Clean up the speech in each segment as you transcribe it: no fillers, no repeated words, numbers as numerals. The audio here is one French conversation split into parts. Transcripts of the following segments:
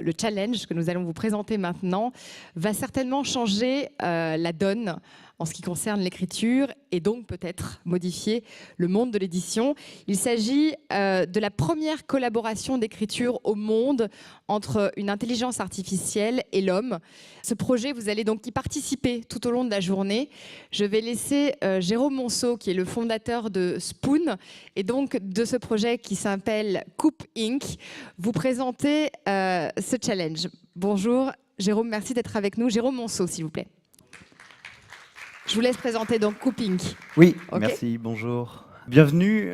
le challenge que nous allons vous présenter maintenant va certainement changer la donne en ce qui concerne l'écriture et donc peut-être modifier le monde de l'édition. Il s'agit de la première collaboration d'écriture au monde entre une intelligence artificielle et l'homme. Ce projet, vous allez donc y participer tout au long de la journée. Je vais laisser Jérôme Monceau, qui est le fondateur de Spoon, et donc de ce projet qui s'appelle Coupe Inc., vous présenter ce challenge. Bonjour Jérôme, merci d'être avec nous. Jérôme Monceau, s'il vous plaît. Je vous laisse présenter donc Coupe Inc. Oui, Okay. Merci, bonjour. Bienvenue.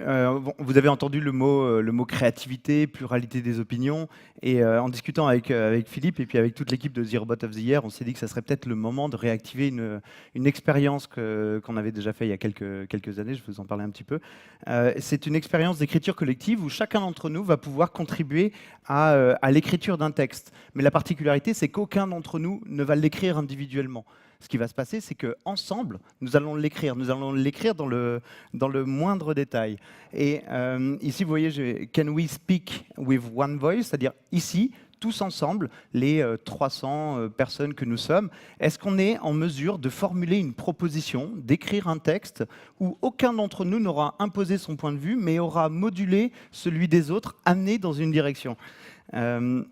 Vous avez entendu le mot créativité, pluralité des opinions. Et en discutant avec Philippe et puis avec toute l'équipe de The Robot of the Year, on s'est dit que ça serait peut-être le moment de réactiver une expérience qu'on avait déjà fait il y a quelques années. Je vais vous en parler un petit peu. C'est une expérience d'écriture collective où chacun d'entre nous va pouvoir contribuer à l'écriture d'un texte. Mais la particularité, c'est qu'aucun d'entre nous ne va l'écrire individuellement. Ce qui va se passer, c'est qu'ensemble, nous allons l'écrire. Nous allons l'écrire dans le moindre détail. Et ici, vous voyez, can we speak with one voice, c'est-à-dire ici, tous ensemble, les 300 personnes que nous sommes, est-ce qu'on est en mesure de formuler une proposition, d'écrire un texte où aucun d'entre nous n'aura imposé son point de vue, mais aura modulé celui des autres, amené dans une direction. Alors,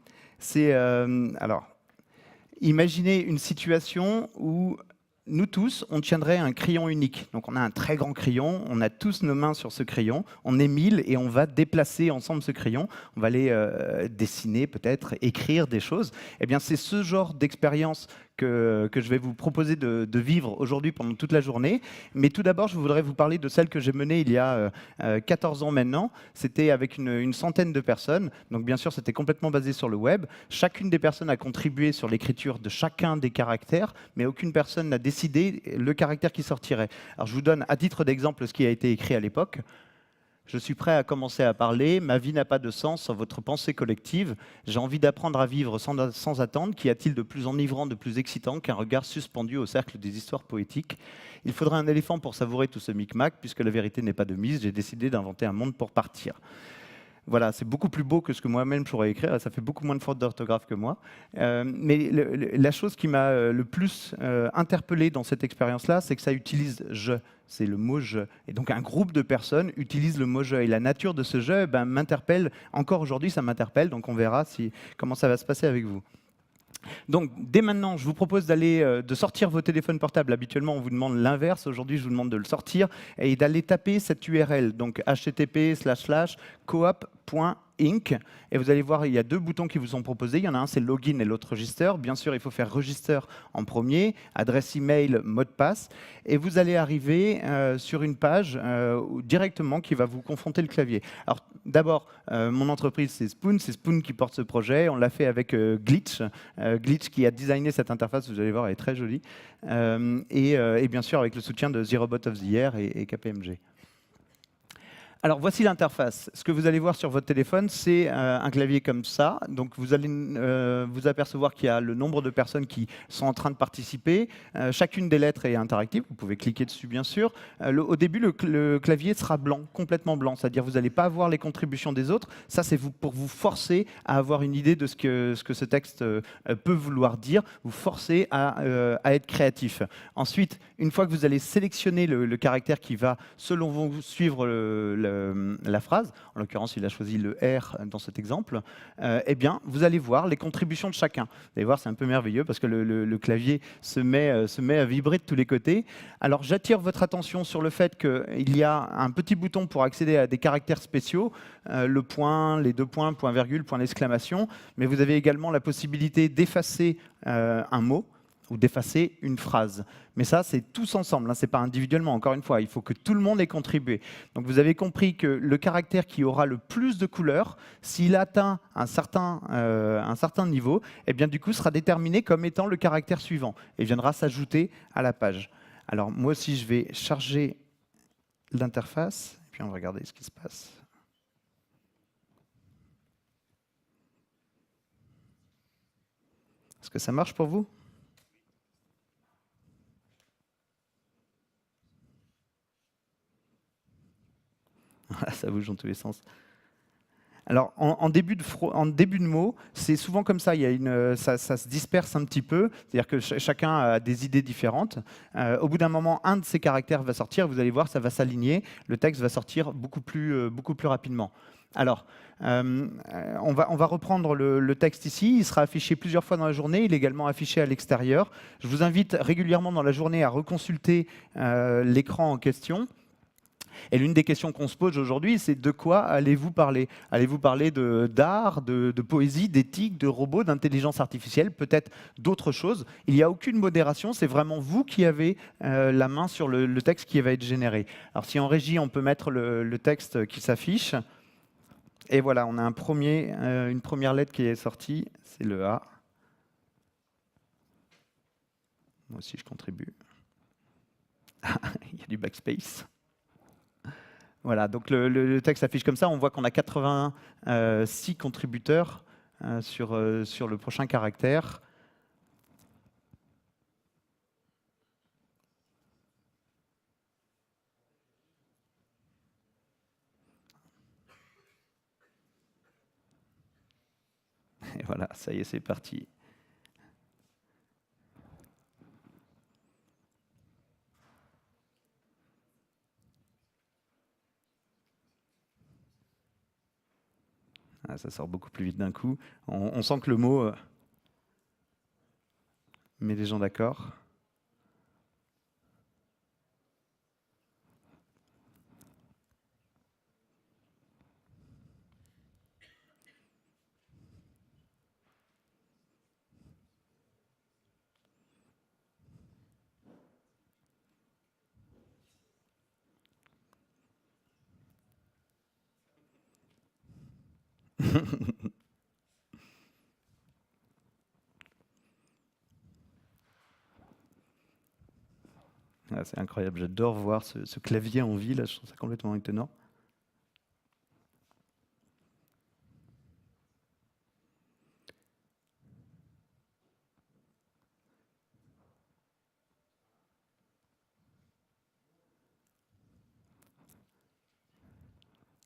imaginez une situation où nous tous, on tiendrait un crayon unique. Donc on a un très grand crayon, on a tous nos mains sur ce crayon, on est 1000 et on va déplacer ensemble ce crayon, on va aller dessiner peut-être, écrire des choses. Eh bien c'est ce genre d'expérience que je vais vous proposer de vivre aujourd'hui pendant toute la journée. Mais tout d'abord, je voudrais vous parler de celle que j'ai menée il y a 14 ans maintenant. C'était avec une centaine de personnes. Donc bien sûr, c'était complètement basé sur le web. Chacune des personnes a contribué sur l'écriture de chacun des caractères, mais aucune personne n'a décidé le caractère qui sortirait. Alors je vous donne à titre d'exemple ce qui a été écrit à l'époque. Je suis prêt à commencer à parler, ma vie n'a pas de sens sans votre pensée collective. J'ai envie d'apprendre à vivre sans attendre. Qu'y a-t-il de plus enivrant, de plus excitant qu'un regard suspendu au cercle des histoires poétiques? Il faudrait un éléphant pour savourer tout ce micmac, puisque la vérité n'est pas de mise, j'ai décidé d'inventer un monde pour partir. Voilà, c'est beaucoup plus beau que ce que moi-même je pourrais écrire. Ça fait beaucoup moins de fautes d'orthographe que moi. Mais la chose qui m'a le plus interpellé dans cette expérience-là, c'est que ça utilise « je ». C'est le mot « je ». Et donc un groupe de personnes utilise le mot « je ». Et la nature de ce « je » m'interpelle. Encore aujourd'hui, ça m'interpelle. Donc on verra comment ça va se passer avec vous. Donc, dès maintenant, je vous propose de sortir vos téléphones portables. Habituellement, on vous demande l'inverse. Aujourd'hui, je vous demande de le sortir et d'aller taper cette URL, donc http://coop.inc. Et vous allez voir, il y a deux boutons qui vous sont proposés. Il y en a un, c'est Login et l'autre Register. Bien sûr, il faut faire Register en premier, adresse email, mot de passe. Et vous allez arriver sur une page directement qui va vous confronter le clavier. Alors, d'abord, mon entreprise, c'est Spoon qui porte ce projet. On l'a fait avec Glitch. Glitch qui a designé cette interface, vous allez voir, elle est très jolie. Et bien sûr, avec le soutien de The Robot of the Year et KPMG. Alors voici l'interface. Ce que vous allez voir sur votre téléphone, c'est un clavier comme ça. Donc vous allez vous apercevoir qu'il y a le nombre de personnes qui sont en train de participer. Chacune des lettres est interactive. Vous pouvez cliquer dessus, bien sûr. Au début, le clavier sera blanc, complètement blanc. C'est-à-dire que vous n'allez pas avoir les contributions des autres. Ça, c'est pour vous forcer à avoir une idée de ce que ce texte peut vouloir dire. Vous forcer à être créatif. Ensuite, une fois que vous allez sélectionner le caractère qui va, selon vous, suivre la phrase, en l'occurrence il a choisi le R dans cet exemple, eh bien vous allez voir les contributions de chacun. Vous allez voir, c'est un peu merveilleux parce que le clavier se met à vibrer de tous les côtés. Alors j'attire votre attention sur le fait qu'il y a un petit bouton pour accéder à des caractères spéciaux, le point, les deux points, point virgule, point d'exclamation, mais vous avez également la possibilité d'effacer un mot ou d'effacer une phrase. Mais ça, c'est tous ensemble, hein, ce n'est pas individuellement. Encore une fois, il faut que tout le monde ait contribué. Donc vous avez compris que le caractère qui aura le plus de couleurs, s'il atteint un certain niveau, eh bien, du coup, sera déterminé comme étant le caractère suivant et viendra s'ajouter à la page. Alors moi aussi, je vais charger l'interface, et puis on va regarder ce qui se passe. Est-ce que ça marche pour vous ? Voilà, ça bouge dans tous les sens. Alors, en début de mot, c'est souvent comme ça, ça se disperse un petit peu, c'est-à-dire que chacun a des idées différentes. Au bout d'un moment, un de ces caractères va sortir, vous allez voir, ça va s'aligner, le texte va sortir beaucoup plus rapidement. Alors, on va reprendre le texte ici, il sera affiché plusieurs fois dans la journée, il est également affiché à l'extérieur. Je vous invite régulièrement dans la journée à reconsulter l'écran en question. Et l'une des questions qu'on se pose aujourd'hui, c'est de quoi allez-vous parler? Allez-vous parler d'art, de poésie, d'éthique, de robots, d'intelligence artificielle, peut-être d'autres choses? Il n'y a aucune modération, c'est vraiment vous qui avez la main sur le texte qui va être généré. Alors si en régie, on peut mettre le texte qui s'affiche, et voilà, on a une première lettre qui est sortie, c'est le A. Moi aussi, je contribue. Il y a du backspace. Voilà, donc le texte s'affiche comme ça. On voit qu'on a 86 contributeurs sur le prochain caractère. Et voilà, ça y est, c'est parti. Ah, ça sort beaucoup plus vite d'un coup. On sent que le mot met les gens d'accord. Ah, c'est incroyable, j'adore voir ce clavier en vie, là, je trouve ça complètement étonnant.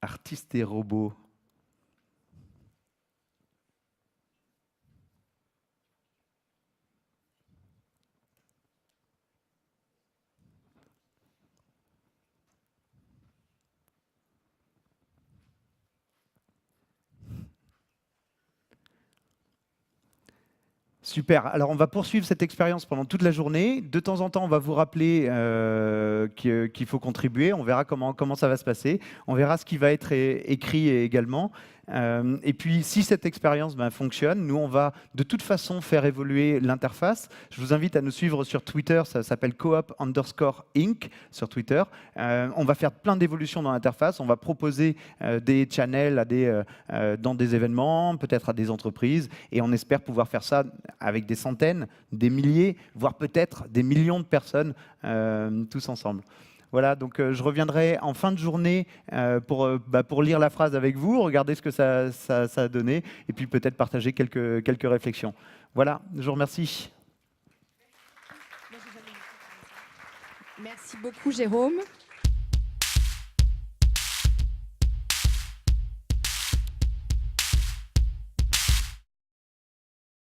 Artistes et robots. Super. Alors, on va poursuivre cette expérience pendant toute la journée. De temps en temps, on va vous rappeler qu'il faut contribuer. On verra comment ça va se passer. On verra ce qui va être écrit également. Et puis, si cette expérience fonctionne, nous, on va de toute façon faire évoluer l'interface. Je vous invite à nous suivre sur Twitter. Ça s'appelle coop_inc sur Twitter. On va faire plein d'évolutions dans l'interface. On va proposer des channels dans des événements, peut-être à des entreprises. Et on espère pouvoir faire ça avec des centaines, des milliers, voire peut-être des millions de personnes tous ensemble. Voilà, donc je reviendrai en fin de journée pour lire la phrase avec vous, regarder ce que ça a donné, et puis peut-être partager quelques réflexions. Voilà, je vous remercie. Merci beaucoup, Jérôme.